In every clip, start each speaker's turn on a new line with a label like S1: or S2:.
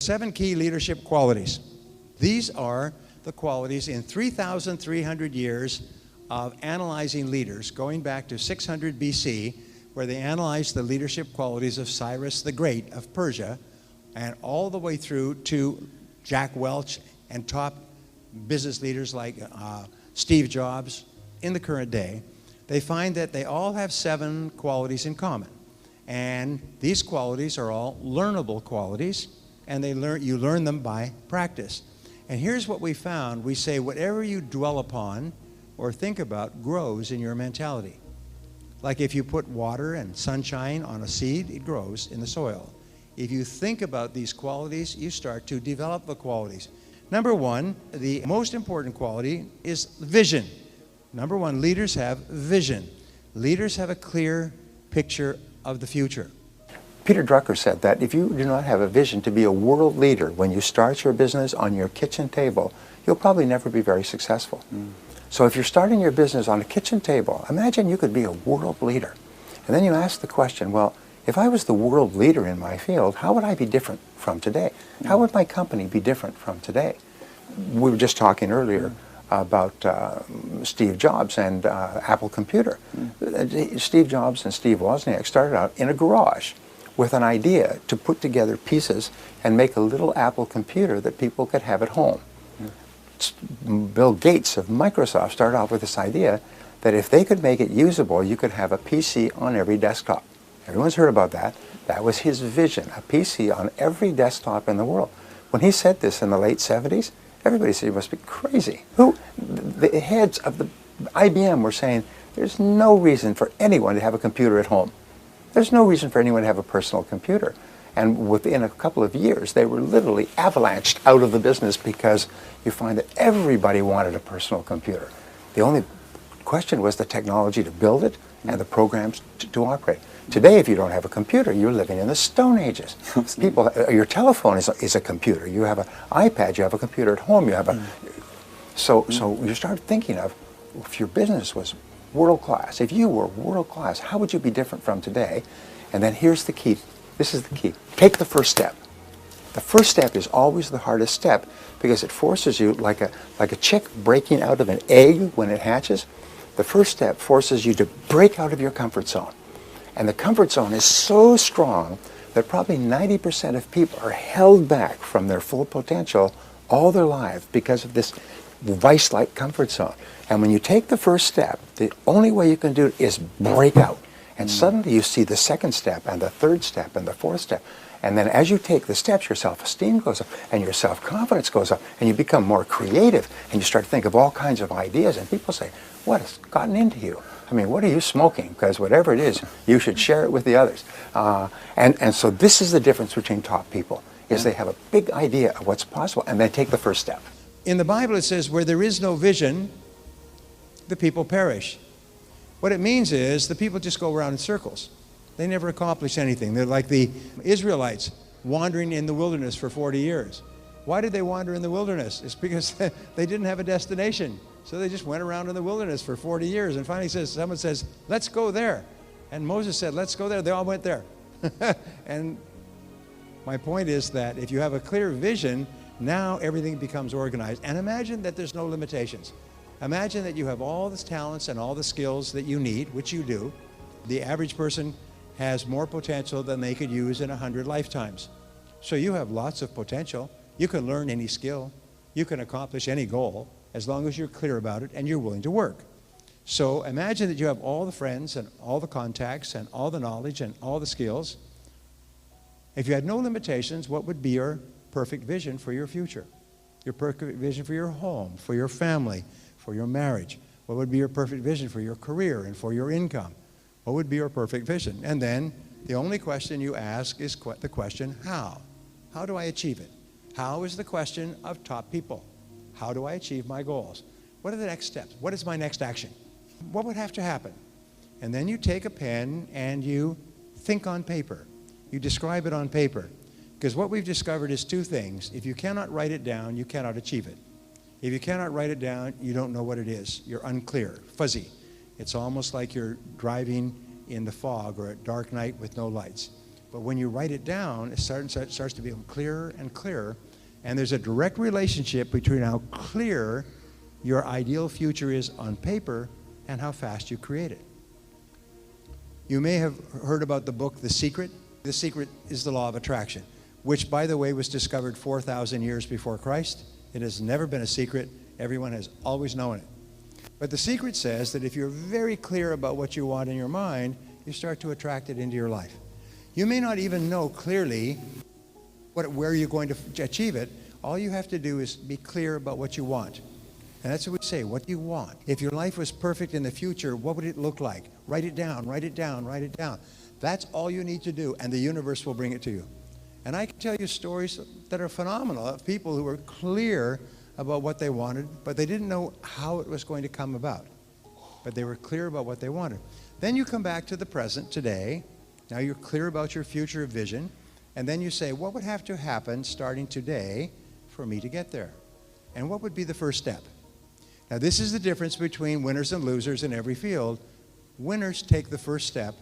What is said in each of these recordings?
S1: 7 key leadership qualities. These are the qualities in 3,300 years of analyzing leaders, going back to 600 BC, where they analyzed the leadership qualities of Cyrus the Great of Persia, and all the way through to Jack Welch and top business leaders like Steve Jobs in the current day. They find that they all have 7 qualities in common. And these qualities are all learnable qualities, and you learn them by practice. And here's what we found. We say whatever you dwell upon or think about grows in your mentality. Like if you put water and sunshine on a seed, it grows in the soil. If you think about these qualities, you start to develop the qualities. Number 1, the most important quality is vision. Number 1, leaders have vision. Leaders have a clear picture of the future.
S2: Peter Drucker said that if you do not have a vision to be a world leader when you start your business on your kitchen table, you'll probably never be very successful. So if you're starting your business on a kitchen table, imagine you could be a world leader. And then you ask the question, well, if I was the world leader in my field, how would I be different from today? How would my company be different from today? We were just talking earlier about Steve Jobs and Apple Computer. Steve Jobs and Steve Wozniak started out in a garage with an idea to put together pieces and make a little Apple computer that people could have at home. Bill Gates of Microsoft started off with this idea that if they could make it usable, you could have a PC on every desktop. Everyone's heard about that. That was his vision, a PC on every desktop in the world. When he said this in the late 70s, everybody said he must be crazy. The heads of the IBM were saying, there's no reason for anyone to have a computer at home. There's no reason for anyone to have a personal computer. And within a couple of years, they were literally avalanched out of the business because you find that everybody wanted a personal computer. The only question was the technology to build it and the programs to operate. Today, if you don't have a computer, you're living in the Stone Ages. People, your telephone is a computer. You have an iPad, you have a computer at home, you have a... So you start thinking of, if your business was world class, if you were world class, how would you be different from today? And then here's the key. This is the key. Take the first step. The first step is always the hardest step because it forces you, like a chick breaking out of an egg when it hatches. The first step forces you to break out of your comfort zone. And the comfort zone is so strong that probably 90% of people are held back from their full potential all their lives because of this vice-like comfort zone. And when you take the first step, the only way you can do it is break out. And suddenly you see the second step and the third step and the fourth step. And then as you take the steps, your self-esteem goes up and your self-confidence goes up and you become more creative and you start to think of all kinds of ideas. And people say, what has gotten into you? I mean, what are you smoking? Because whatever it is, you should share it with the others. And so this is the difference between top people, is they have a big idea of what's possible and then take the first step.
S1: In the Bible it says, where there is no vision, the people perish. What it means is the people just go around in circles. They never accomplish anything. They're like the Israelites wandering in the wilderness for 40 years. Why did they wander in the wilderness? It's because they didn't have a destination. So they just went around in the wilderness for 40 years. And finally someone says, let's go there. And Moses said, let's go there. They all went there. And my point is that if you have a clear vision, now everything becomes organized. And imagine that there's no limitations. Imagine that you have all the talents and all the skills that you need, which you do. The average person has more potential than they could use in 100 lifetimes. So you have lots of potential. You can learn any skill. You can accomplish any goal as long as you're clear about it and you're willing to work. So imagine that you have all the friends and all the contacts and all the knowledge and all the skills. If you had no limitations, what would be your perfect vision for your future? Your perfect vision for your home, for your family, for your marriage? What would be your perfect vision for your career and for your income? What would be your perfect vision? And then the only question you ask is the question, how? How do I achieve it? How is the question of top people. How do I achieve my goals? What are the next steps? What is my next action? What would have to happen? And then you take a pen and you think on paper. You describe it on paper. Because what we've discovered is two things. If you cannot write it down, you cannot achieve it. If you cannot write it down, you don't know what it is. You're unclear, fuzzy. It's almost like you're driving in the fog or at dark night with no lights. But when you write it down, it starts to become clearer and clearer. And there's a direct relationship between how clear your ideal future is on paper and how fast you create it. You may have heard about the book, The Secret. The Secret is the law of attraction, which, by the way, was discovered 4,000 years before Christ. It has never been a secret. Everyone has always known it. But The Secret says that if you're very clear about what you want in your mind, you start to attract it into your life. You may not even know clearly where you're going to achieve it. All you have to do is be clear about what you want. And that's what we say, what do you want? If your life was perfect in the future, what would it look like? Write it down, write it down, write it down. That's all you need to do, and the universe will bring it to you. And I can tell you stories that are phenomenal of people who were clear about what they wanted, but they didn't know how it was going to come about. But they were clear about what they wanted. Then you come back to the present, today. Now you're clear about your future vision. And then you say, what would have to happen starting today for me to get there? And what would be the first step? Now this is the difference between winners and losers in every field. Winners take the first step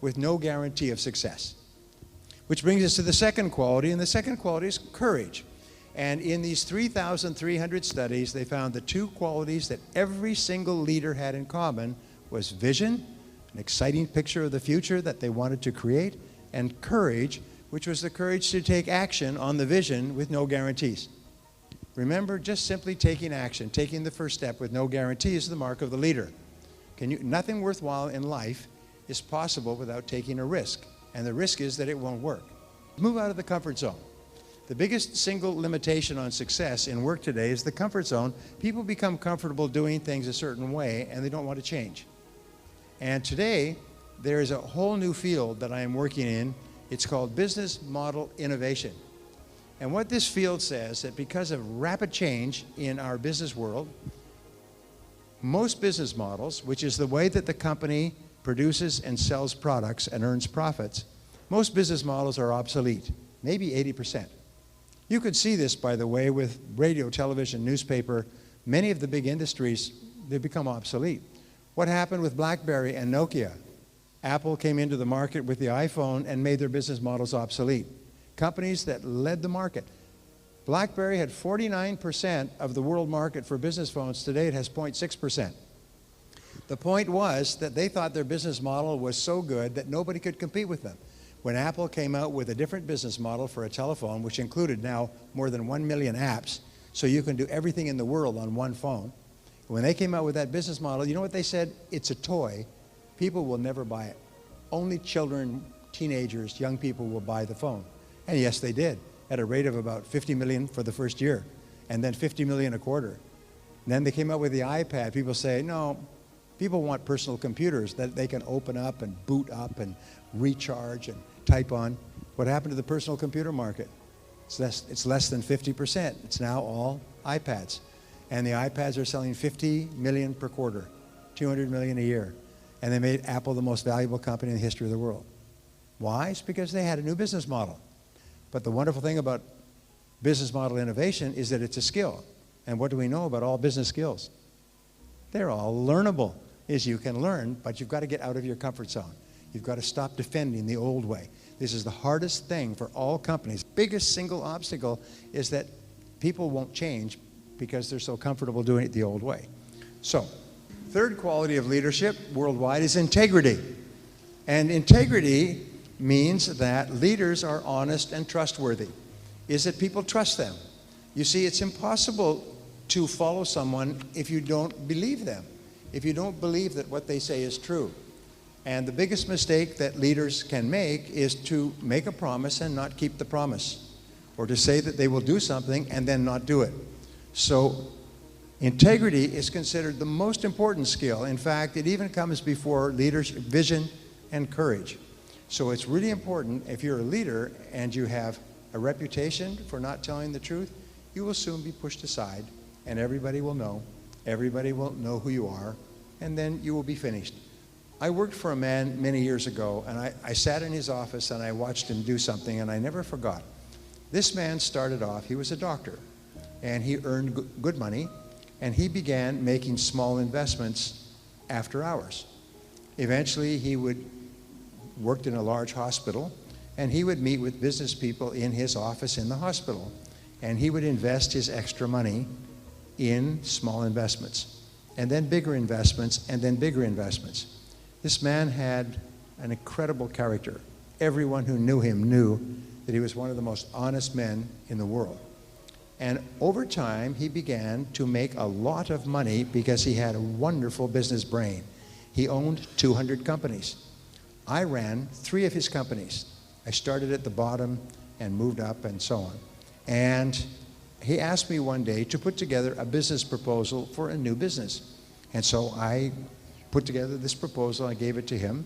S1: with no guarantee of success. Which brings us to the second quality, and the second quality is courage. And in these 3,300 studies, they found the two qualities that every single leader had in common was vision, an exciting picture of the future that they wanted to create, and courage, which was the courage to take action on the vision with no guarantees. Remember, just simply taking action, taking the first step with no guarantees is the mark of the leader. Nothing worthwhile in life is possible without taking a risk, and the risk is that it won't work. Move out of the comfort zone. The biggest single limitation on success in work today is the comfort zone. People become comfortable doing things a certain way, and they don't want to change. And today, there is a whole new field that I am working in. It's called business model innovation. And what this field says that because of rapid change in our business world, most business models, which is the way that the company produces and sells products and earns profits, most business models are obsolete, maybe 80%. You could see this, by the way, with radio, television, newspaper. Many of the big industries, they become obsolete. What happened with BlackBerry and Nokia? Apple came into the market with the iPhone and made their business models obsolete. Companies that led the market. BlackBerry had 49% of the world market for business phones. Today it has 0.6%. The point was that they thought their business model was so good that nobody could compete with them. When Apple came out with a different business model for a telephone, which included now more than 1 million apps, so you can do everything in the world on one phone. When they came out with that business model, you know what they said? It's a toy. People will never buy it. Only children, teenagers, young people will buy the phone. And yes, they did, at a rate of about 50 million for the first year, and then 50 million a quarter. And then they came out with the iPad. People say, no, people want personal computers that they can open up and boot up and recharge and type on. What happened to the personal computer market? It's less than 50%. It's now all iPads. And the iPads are selling 50 million per quarter, 200 million a year. And they made Apple the most valuable company in the history of the world. Why? It's because they had a new business model. But the wonderful thing about business model innovation is that it's a skill. And what do we know about all business skills? They're all learnable. You can learn, but you've got to get out of your comfort zone. You've got to stop defending the old way. This is the hardest thing for all companies. Biggest single obstacle is that people won't change because they're so comfortable doing it the old way. So, third quality of leadership worldwide is integrity. And integrity means that leaders are honest and trustworthy. Is that people trust them. You see, it's impossible to follow someone if you don't believe them, if you don't believe that what they say is true. And the biggest mistake that leaders can make is to make a promise and not keep the promise, or to say that they will do something and then not do it. So integrity is considered the most important skill. In fact, it even comes before leadership, vision, and courage. So it's really important, if you're a leader and you have a reputation for not telling the truth, you will soon be pushed aside, and everybody will know who you are, and then you will be finished. I worked for a man many years ago, and I sat in his office and I watched him do something, and I never forgot. This man started off, he was a doctor, and he earned good money, and he began making small investments after hours. Eventually, he worked in a large hospital, and he would meet with business people in his office in the hospital, and he would invest his extra money in small investments, and then bigger investments, and then bigger investments. This man had an incredible character. Everyone who knew him knew that he was one of the most honest men in the world. And over time, he began to make a lot of money because he had a wonderful business brain. He owned 200 companies. I ran 3 of his companies. I started at the bottom and moved up and so on. And he asked me one day to put together a business proposal for a new business. And so I put together this proposal, I gave it to him,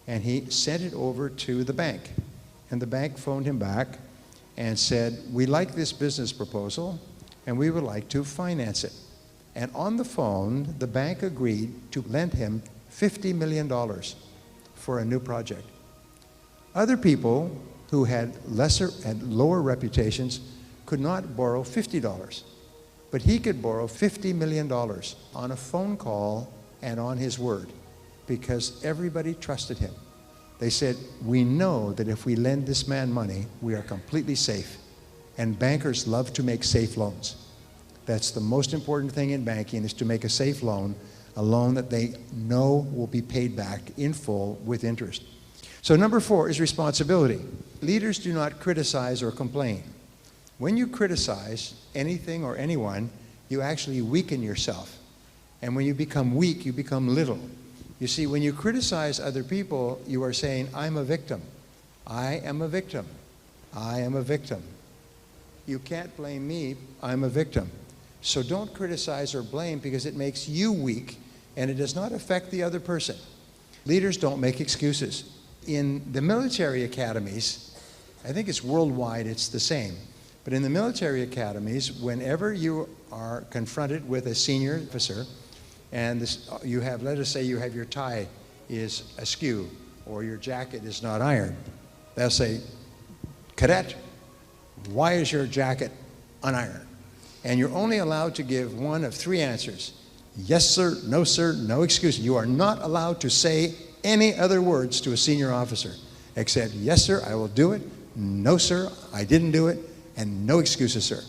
S1: and he sent it over to the bank. And the bank phoned him back and said, we like this business proposal and we would like to finance it. And on the phone, the bank agreed to lend him $50 million for a new project. Other people who had lower reputations could not borrow $50, but he could borrow $50 million on a phone call and on his word, because everybody trusted him. They said, we know that if we lend this man money, we are completely safe. And bankers love to make safe loans. That's the most important thing in banking, is to make a safe loan, a loan that they know will be paid back in full with interest. So number 4 is responsibility. Leaders do not criticize or complain. When you criticize anything or anyone, you actually weaken yourself. And when you become weak, you become little. You see, when you criticize other people, you are saying, I'm a victim. I am a victim. I am a victim. You can't blame me. I'm a victim. So don't criticize or blame, because it makes you weak and it does not affect the other person. Leaders don't make excuses. In the military academies, I think it's worldwide, it's the same. But in the military academies, whenever you are confronted with a senior officer, and you have, let us say you have your tie is askew or your jacket is not ironed, they'll say, cadet, why is your jacket unironed? And you're only allowed to give one of 3 answers. Yes, sir, no excuse. You are not allowed to say any other words to a senior officer except, yes, sir, I will do it. No, sir, I didn't do it. And no excuses, sir.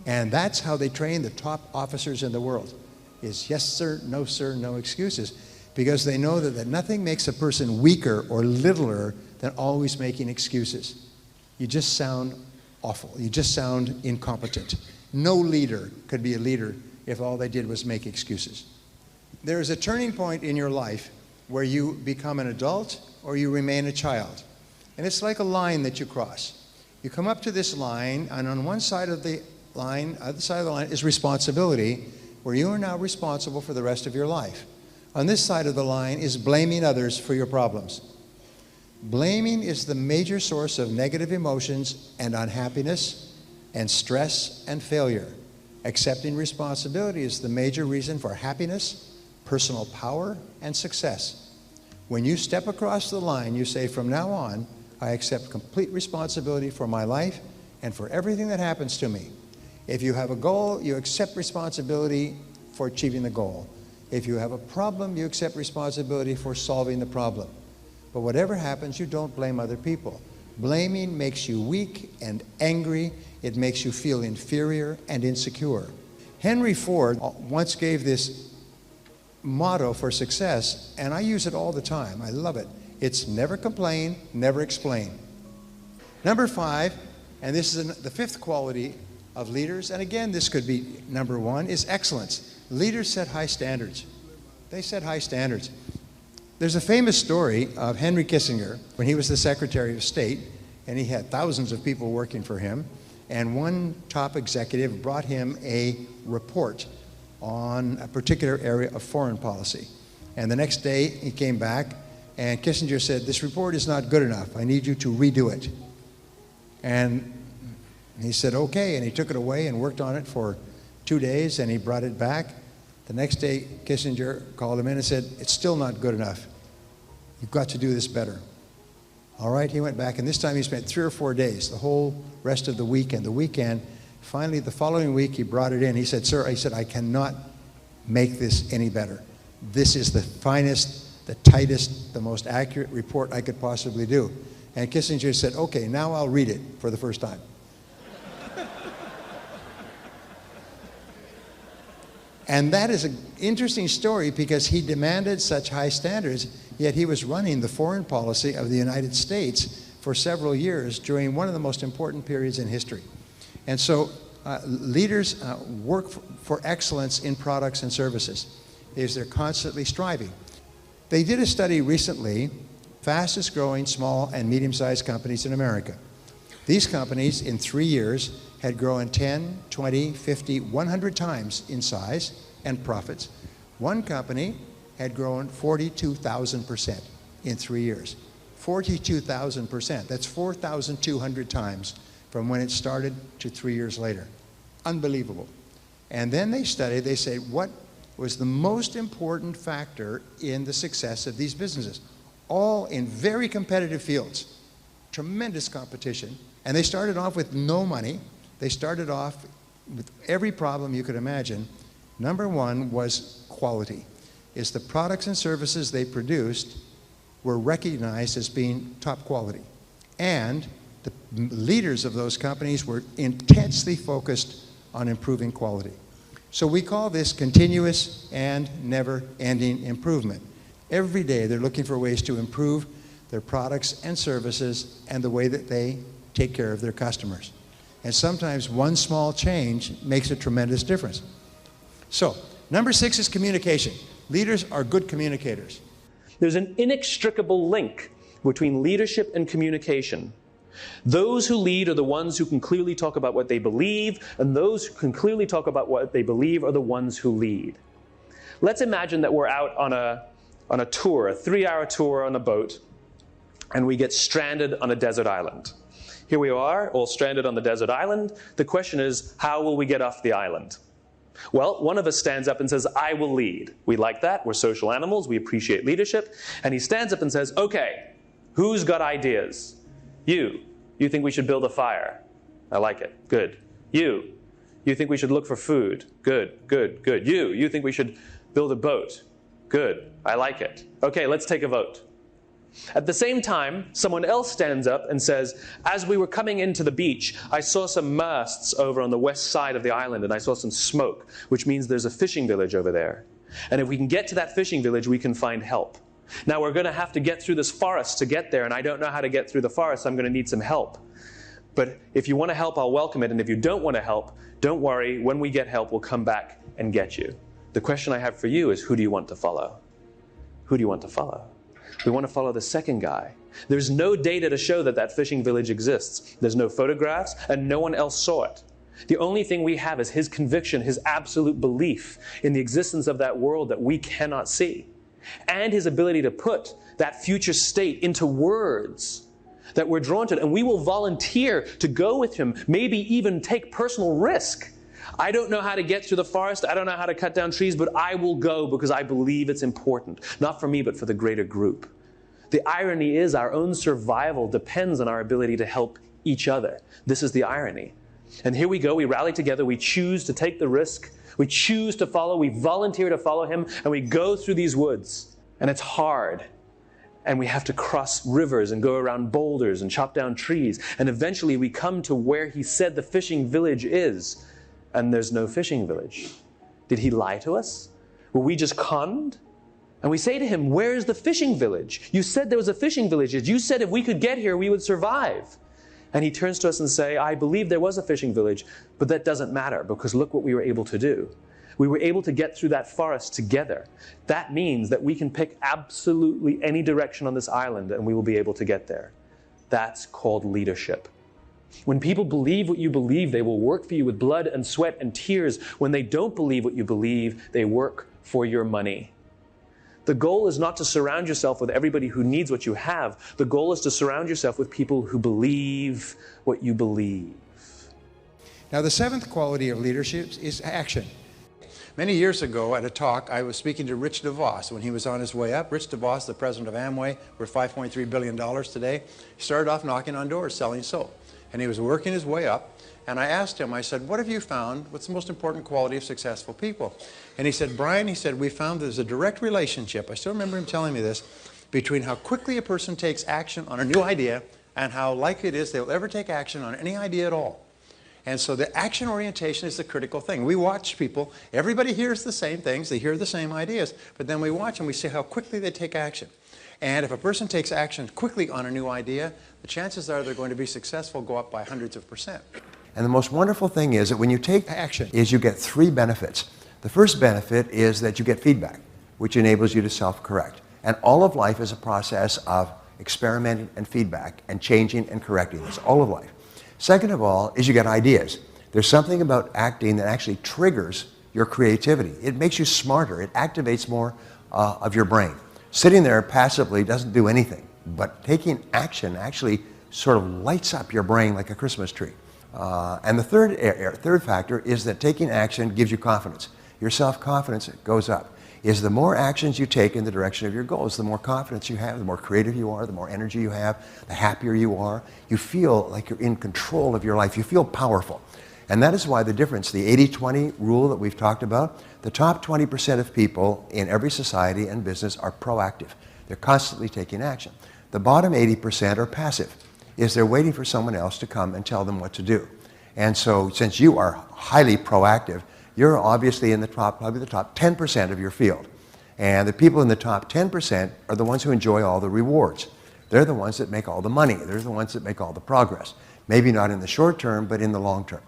S1: And that's how they train the top officers in the world, is yes, sir, no excuses. Because they know that nothing makes a person weaker or littler than always making excuses. You just sound awful. You just sound incompetent. No leader could be a leader if all they did was make excuses. There is a turning point in your life where you become an adult or you remain a child. And it's like a line that you cross. You come up to this line, and on one side of the line, other side of the line is responsibility, where you are now responsible for the rest of your life. On this side of the line is blaming others for your problems. Blaming is the major source of negative emotions and unhappiness and stress and failure. Accepting responsibility is the major reason for happiness, personal power, and success. When you step across the line, you say, from now on, I accept complete responsibility for my life and for everything that happens to me. If you have a goal, you accept responsibility for achieving the goal. If you have a problem, you accept responsibility for solving the problem. But whatever happens, you don't blame other people. Blaming makes you weak and angry. It makes you feel inferior and insecure. Henry Ford once gave this motto for success, and I use it all the time. I love it. It's never complain, never explain. Number 5, and this is the 5th quality of leaders, and again, this could be number 1, is excellence. Leaders set high standards. They set high standards. There's a famous story of Henry Kissinger when he was the Secretary of State, and he had thousands of people working for him, and one top executive brought him a report on a particular area of foreign policy. And the next day, he came back, and Kissinger said, this report is not good enough. I need you to redo it. And he said, okay, and he took it away and worked on it for 2 days, and he brought it back. The next day, Kissinger called him in and said, it's still not good enough. You've got to do this better. All right, he went back, and this time he spent 3 or 4 days, the whole rest of the week and the weekend. Finally, the following week, he brought it in. He said, sir, I cannot make this any better. This is the finest, the tightest, the most accurate report I could possibly do. And Kissinger said, okay, now I'll read it for the first time. And that is an interesting story because he demanded such high standards, yet he was running the foreign policy of the United States for several years during one of the most important periods in history. And so leaders work for excellence in products and services. They're constantly striving. They did a study recently, fastest growing small and medium-sized companies in America. These companies in 3 years had grown 10, 20, 50, 100 times in size and profits. One company had grown 42,000% in 3 years. 42,000%. That's 4,200 times from when it started to 3 years later. Unbelievable. And then they studied, they say, what was the most important factor in the success of these businesses? All in very competitive fields. Tremendous competition. And they started off with no money. They started off with every problem you could imagine. Number one was quality. Is the products and services they produced were recognized as being top quality. And the leaders of those companies were intensely focused on improving quality. So we call this continuous and never-ending improvement. Every day they're looking for ways to improve their products and services and the way that they take care of their customers. And sometimes one small change makes a tremendous difference. So, number 6 is communication. Leaders are good communicators.
S3: There's an inextricable link between leadership and communication. Those who lead are the ones who can clearly talk about what they believe, and those who can clearly talk about what they believe are the ones who lead. Let's imagine that we're out on a tour, a 3-hour tour on a boat, and we get stranded on a desert island. Here we are, all stranded on the desert island. The question is, how will we get off the island? Well, one of us stands up and says, I will lead. We like that. We're social animals. We appreciate leadership. And he stands up and says, okay, who's got ideas? You. You think we should build a fire? I like it. Good. You. You think we should look for food? Good, good, good. You think we should build a boat? Good. I like it. Okay, let's take a vote. At the same time, someone else stands up and says, as we were coming into the beach, I saw some masts over on the west side of the island, and I saw some smoke, which means there's a fishing village over there. And if we can get to that fishing village, we can find help. Now, we're going to have to get through this forest to get there, and I don't know how to get through the forest, so I'm going to need some help. But if you want to help, I'll welcome it, and if you don't want to help, don't worry. When we get help, we'll come back and get you. The question I have for you is, who do you want to follow? Who do you want to follow? We want to follow the second guy. There's no data to show that that fishing village exists. There's no photographs, and no one else saw it. The only thing we have is his conviction, his absolute belief in the existence of that world that we cannot see, and his ability to put that future state into words that we're drawn to. And we will volunteer to go with him, maybe even take personal risk. I don't know how to get through the forest. I don't know how to cut down trees, but I will go because I believe it's important. Not for me, but for the greater group. The irony is our own survival depends on our ability to help each other. This is the irony. And here we go. We rally together. We choose to take the risk. We choose to follow. We volunteer to follow him. And we go through these woods. And it's hard. And we have to cross rivers and go around boulders and chop down trees. And eventually we come to where he said the fishing village is. And there's no fishing village. Did he lie to us? Were we just conned? And we say to him, where's the fishing village? You said there was a fishing village. You said if we could get here, we would survive. And he turns to us and says, I believe there was a fishing village, but that doesn't matter because look what we were able to do. We were able to get through that forest together. That means that we can pick absolutely any direction on this island and we will be able to get there. That's called leadership. When people believe what you believe, they will work for you with blood and sweat and tears. When they don't believe what you believe, they work for your money. The goal is not to surround yourself with everybody who needs what you have. The goal is to surround yourself with people who believe what you believe.
S1: Now, the 7th quality of leadership is action. Many years ago at a talk, I was speaking to Rich DeVos when he was on his way up. Rich DeVos, the president of Amway, worth $5.3 billion today, started off knocking on doors selling soap. And he was working his way up, and I asked him, I said, what have you found? What's the most important quality of successful people? And he said, Brian, he said, we found there's a direct relationship, I still remember him telling me this, between how quickly a person takes action on a new idea and how likely it is they will ever take action on any idea at all. And so the action orientation is the critical thing. We watch people, everybody hears the same things, they hear the same ideas, but then we watch and we see how quickly they take action. And if a person takes action quickly on a new idea, the chances are they're going to be successful go up by hundreds of %.
S2: And the most wonderful thing is that when you take action, is you get 3 benefits. The first benefit is that you get feedback, which enables you to self-correct. And all of life is a process of experimenting and feedback and changing and correcting. That's all of life. Second of all is you get ideas. There's something about acting that actually triggers your creativity. It makes you smarter. It activates more of your brain. Sitting there passively doesn't do anything, but taking action actually sort of lights up your brain like a Christmas tree. And the third factor is that taking action gives you confidence. Your self-confidence goes up. Is the more actions you take in the direction of your goals, the more confidence you have, the more creative you are, the more energy you have, the happier you are. You feel like you're in control of your life. You feel powerful. And that is why the difference, the 80-20 rule that we've talked about, the top 20% of people in every society and business are proactive. They're constantly taking action. The bottom 80% are passive, is they're waiting for someone else to come and tell them what to do. And so since you are highly proactive, you're obviously in the top, probably the top 10% of your field. And the people in the top 10% are the ones who enjoy all the rewards. They're the ones that make all the money. They're the ones that make all the progress. Maybe not in the short term, but in the long term.